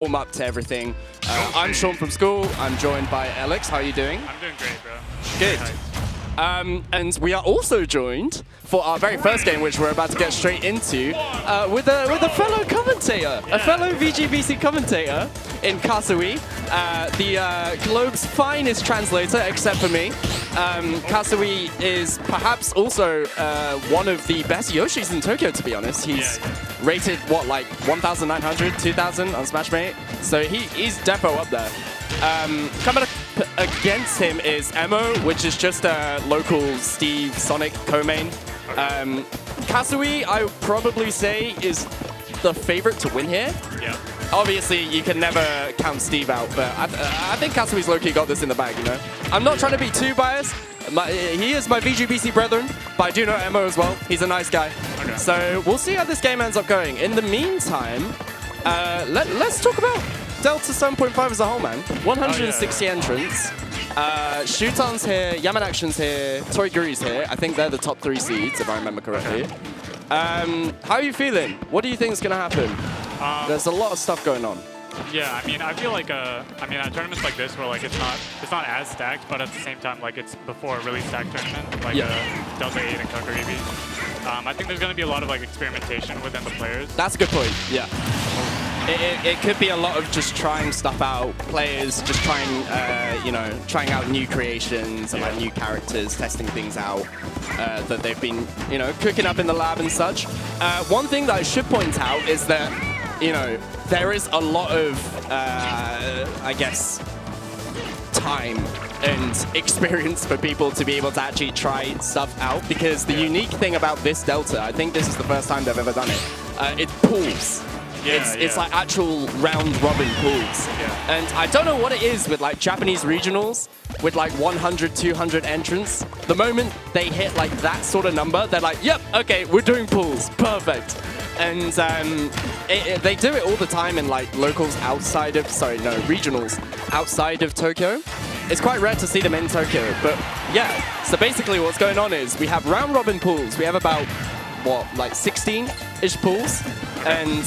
warm up to everything. I'm Sean from school. I'm joined by Alex. How are you doing? I'm doing great, bro. Good. And we are also joined for our very first game, which we're about to get straight into, with a fellow commentator, a fellow VGBC commentator in Kasawi, the globe's finest translator, except for me. Kasawi is perhaps also one of the best Yoshis in Tokyo, to be honest. He's rated, what, like 1,900, 2,000 on Smashmate? So he's defo up there. Coming up against him is Emo, which is just a local Steve Sonic co-main. Kasawi, I would probably say, is the favorite to win here. Yeah. Obviously, you can never count Steve out, but I think Kasawi's low-key got this in the bag, you know? I'm not trying to be too biased. He is my VGBC brethren, but I do know Emo as well. He's a nice guy. Okay. So we'll see how this game ends up going. In the meantime, let's talk about Delta 7.5 as a whole, man. 160 entrants. Shuton's here, Yamanaction's here, Toriguri's here. I think they're the top 3 seeds, if I remember correctly. How are you feeling? What do you think is going to happen? There's a lot of stuff going on. Yeah, I mean, I feel like, at tournaments like this, where like it's not as stacked, but at the same time, like it's before a really stacked tournament, like Delta 8 and Kakaribi. I think there's going to be a lot of like experimentation within the players. That's a good point. Yeah. It could be a lot of just trying stuff out, players just trying out new creations and like new characters, testing things out that they've been, cooking up in the lab and such. One thing that I should point out is that, there is a lot of, I guess, time and experience for people to be able to actually try stuff out, because the unique thing about this Delta, I think this is the first time they've ever done it, it's pools. It's like actual round-robin pools. Yeah. And I don't know what it is with like Japanese regionals with like 100, 200 entrants. The moment they hit like that sort of number, they're like, yep, okay, we're doing pools, perfect. And they do it all the time in like regionals outside of Tokyo. It's quite rare to see them in Tokyo, but yeah. So basically what's going on is we have round-robin pools. We have about, what, like 16-ish pools? And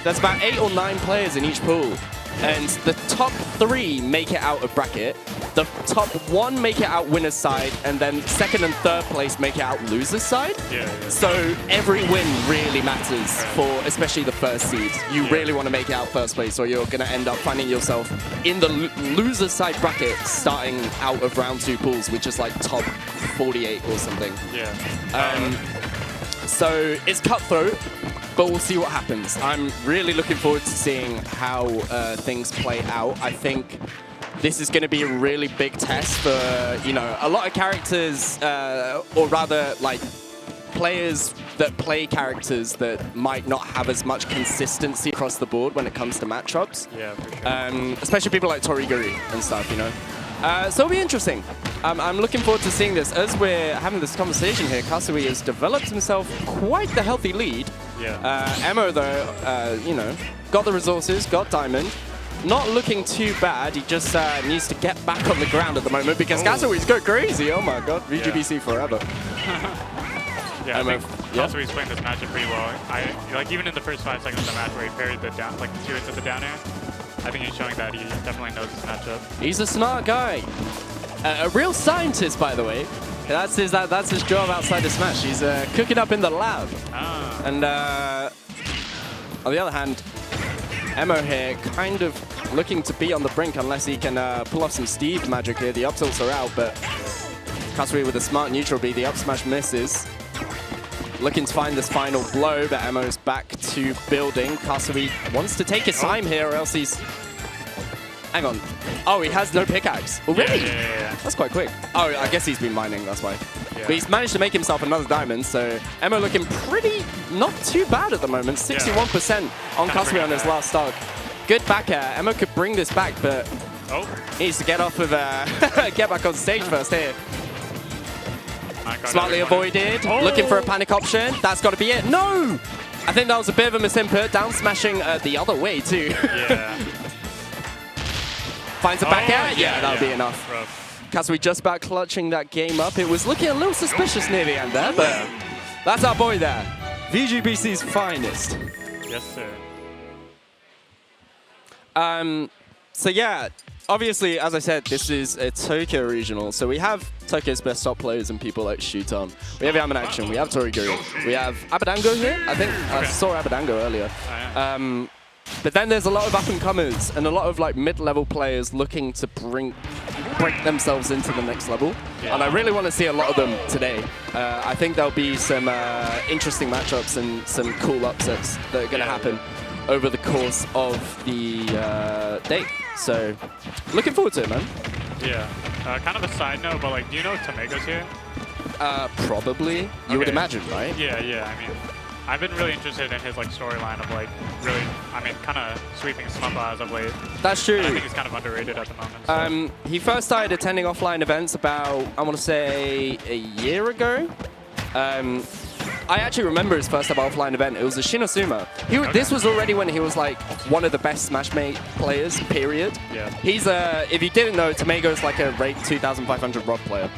there's about 8 or 9 players in each pool. And the top 3 make it out of bracket. The top 1 make it out winner's side, and then second and third place make it out loser's side. So every win really matters for especially the first seeds. You really want to make it out first place, or you're going to end up finding yourself in the loser's side bracket starting out of round 2 pools, which is like top 48 or something. So it's cutthroat, but we'll see what happens. I'm really looking forward to seeing how things play out. I think this is going to be a really big test for, a lot of characters, or rather, like, players that play characters that might not have as much consistency across the board when it comes to matchups. Yeah, for sure. Especially people like Toriguri and stuff, So it'll be interesting. I'm looking forward to seeing this. As we're having this conversation here, Kasawi has developed himself quite the healthy lead. Emo, though, got the resources, got Diamond. Not looking too bad. He just needs to get back on the ground at the moment, because Kasawi's go crazy. Oh my god, VGBC forever. I think Kasawi's playing this matchup pretty well. Even in the first 5 seconds of the match where he parried the down, like the series of the down air, I think he's showing that he definitely knows this matchup. He's a smart guy. A real scientist, by the way. That's his job outside of Smash. He's cooking up in the lab. And on the other hand, Emo here kind of looking to be on the brink unless he can pull off some Steve magic here. The up tilts are out, but Kasawi with a smart neutral B. The up smash misses. Looking to find this final blow, but Emo's back to building. Kasawi wants to take his time here, or else he's... Hang on. Oh, he has no pickaxe already? Yeah. That's quite quick. Oh, I guess he's been mining, that's why. But he's managed to make himself another diamond, so Emo looking pretty not too bad at the moment. 61% on Kasawi on his last stock. Good back air. Emo could bring this back, but he needs to get off of get back on stage first here. Smartly avoided. Looking for a panic option. That's got to be it. No! I think that was a bit of a misinput. Down smashing the other way, too. Finds a back air. That'll be enough. Kasawi just about clutching that game up. It was looking a little suspicious near the end there, but that's our boy there. VGBC's finest. Yes, sir. So yeah, obviously, as I said, this is a Tokyo regional. So we have Tokyo's best top players and people like Shuton. We have Yaman Action, we have Toriguri, we have Abadango here. I think I saw Abadango earlier. But then there's a lot of up-and-comers and a lot of like mid-level players looking to break themselves into the next level. Yeah. And I really want to see a lot of them today. I think there'll be some interesting matchups and some cool upsets that are going to happen over the course of the day. So, looking forward to it, man. Yeah. Kind of a side note, but like, do you know Tamego's here? Probably. You would imagine, right? Yeah. I mean, I've been really interested in his like storyline of like really, I mean, kind of sweeping Smuppa as of late. That's true. And I think he's kind of underrated at the moment. So. He first started attending offline events about, I want to say, a year ago. I actually remember his first ever offline event. It was a Shinosuma. This was already when he was like one of the best Smashmate players, period. Yeah. He's if you didn't know, Tamego's like a rate 2,500 Rob player.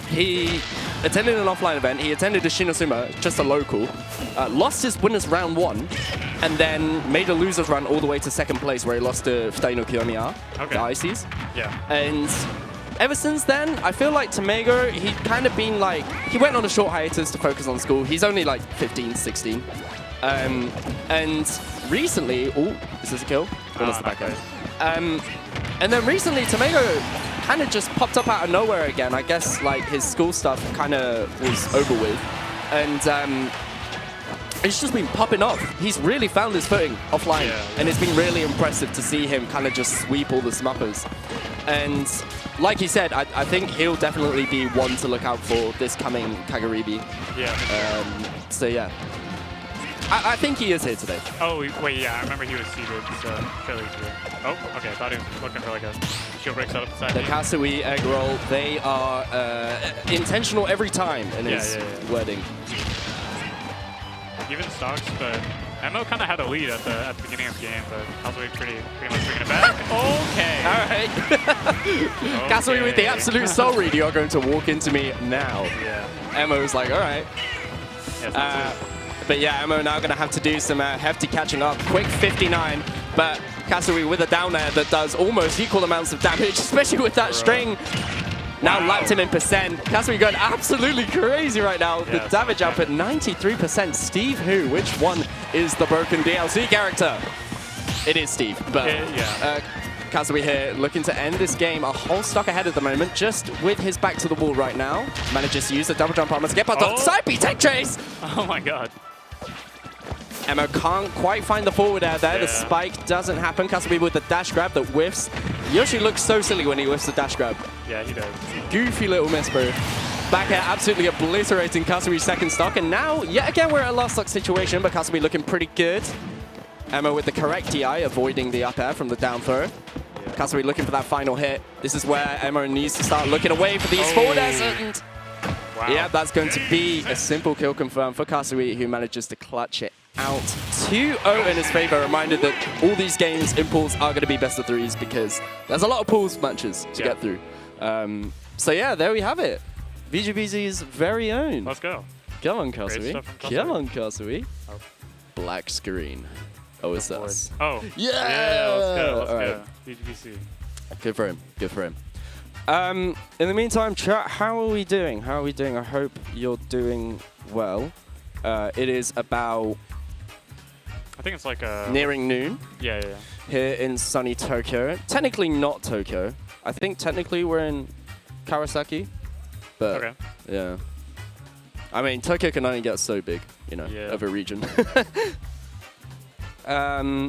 He attended an offline event. He attended a Shinosuma, just a local. Lost his winners round 1, and then made a losers run all the way to 2nd place, where he lost to Futai no Kiyomiya, the ICs. Yeah. And ever since then, I feel like Tamego, he'd kind of been like, he went on a short hiatus to focus on school. He's only like 15, 16. And recently, is this a kill? Or was the back end? And then recently, Tamego kind of just popped up out of nowhere again. I guess like his school stuff kind of was over with. And it's just been popping off. He's really found his footing offline. And it's been really impressive to see him kind of just sweep all the Smuppers. And like he said, I think he'll definitely be one to look out for this coming Kagaribi. Yeah. So yeah. I think he is here today. Oh, wait, yeah, I remember he was seated, so fairly clear. Oh, okay, I thought he was looking for like a shield break setup beside the Kasawi egg roll, they are intentional every time in his wording. Even stocks, but Emo kind of had a lead at the beginning of the game, but Kasawi pretty much bringing it back. Okay. All right. Kasawi with the absolute soul read. You're going to walk into me now. Yeah. Emo's like, all right. Yes, but yeah, Emo now going to have to do some hefty catching up. Quick 59, but Kasawi with a down air that does almost equal amounts of damage, especially with that string. Now lapped him in percent. Kasawi going absolutely crazy right now. The damage output 93%. Steve who? Which one is the broken DLC character? It is Steve, but Kasawi here looking to end this game a whole stock ahead at the moment, just with his back to the wall right now. Manages to use the double jump armor to get past the side B tech chase. Oh my god. Emo can't quite find the forward air there. The spike doesn't happen. Kasawi with the dash grab that whiffs. Yoshi looks so silly when he whiffs the dash grab. Yeah, he does. Goofy little miss, bro. Back air absolutely obliterating Kasawi's second stock. And now, yet again, we're at a last stock situation, but Kasawi looking pretty good. Emo with the correct DI, avoiding the up air from the down throw. Kasawi looking for that final hit. This is where Emo needs to start looking away for these forward airs. And yeah, that's going to be a simple kill confirmed for Kasawi, who manages to clutch it out. 2-0 in his favor. Reminded that all these games in pools are going to be best of threes because there's a lot of pools matches to get through. So yeah, there we have it. VGBZ's very own. Let's go. Come on, Kasawi. Come on, Kasawi. Oh. Black screen. Oh, it's us. Oh. Yeah! Let's go. VGBC. Good for him. Good for him. In the meantime, chat, how are we doing? How are we doing? I hope you're doing well. It is about... I think it's like nearing noon. Yeah. Here in sunny Tokyo. Technically not Tokyo. I think technically we're in Kawasaki. But yeah. I mean, Tokyo can only get so big, you know, of a region.